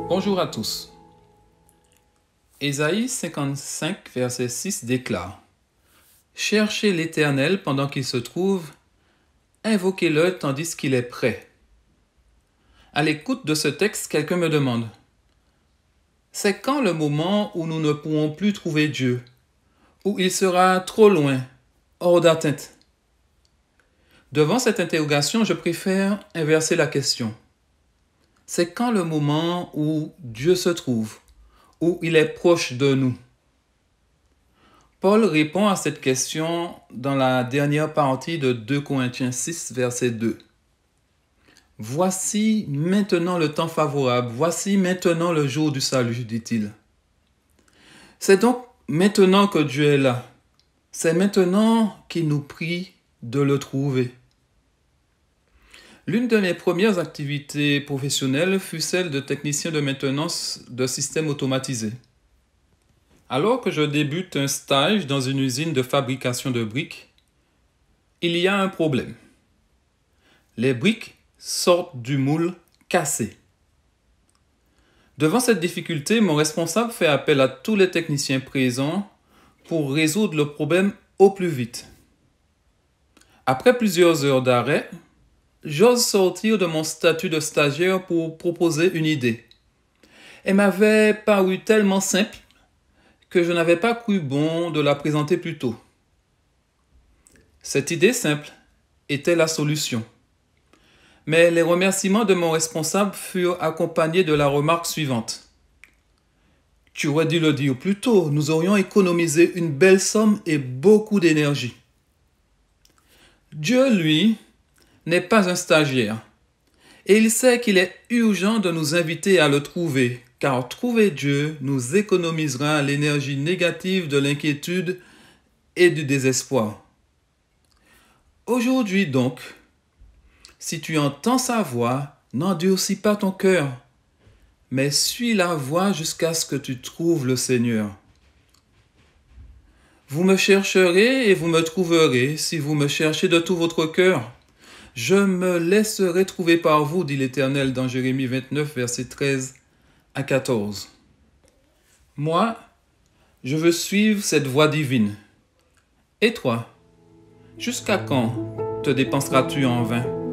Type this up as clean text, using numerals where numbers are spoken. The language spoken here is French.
Bonjour à tous. Ésaïe 55, verset 6 déclare: Cherchez l'Éternel pendant qu'il se trouve, invoquez-le tandis qu'il est prêt. À l'écoute de ce texte, quelqu'un me demande: c'est quand le moment où nous ne pourrons plus trouver Dieu, où il sera trop loin, hors d'atteinte? Devant cette interrogation, je préfère inverser la question. C'est quand le moment où Dieu se trouve, où il est proche de nous? Paul répond à cette question dans la dernière partie de 2 Corinthiens 6, verset 2. Voici maintenant le temps favorable, voici maintenant le jour du salut, dit-il. C'est donc maintenant que Dieu est là. C'est maintenant qu'il nous prie de le trouver. L'une de mes premières activités professionnelles fut celle de technicien de maintenance de systèmes automatisés. Alors que je débute un stage dans une usine de fabrication de briques, il y a un problème. Les briques sortent du moule cassé. Devant cette difficulté, mon responsable fait appel à tous les techniciens présents pour résoudre le problème au plus vite. Après plusieurs heures d'arrêt, j'ose sortir de mon statut de stagiaire pour proposer une idée. Elle m'avait paru tellement simple que je n'avais pas cru bon de la présenter plus tôt. Cette idée simple était la solution. Mais les remerciements de mon responsable furent accompagnés de la remarque suivante. Tu aurais dû le dire plus tôt, nous aurions économisé une belle somme et beaucoup d'énergie. Dieu, lui, n'est pas un stagiaire. Et il sait qu'il est urgent de nous inviter à le trouver, car trouver Dieu nous économisera l'énergie négative de l'inquiétude et du désespoir. Aujourd'hui donc, si tu entends sa voix, n'endurcis pas ton cœur, mais suis la voie jusqu'à ce que tu trouves le Seigneur. Vous me chercherez et vous me trouverez si vous me cherchez de tout votre cœur. Je me laisserai trouver par vous, dit l'Éternel dans Jérémie 29, versets 13 à 14. Moi, je veux suivre cette voie divine. Et toi, jusqu'à quand te dépenseras-tu en vain?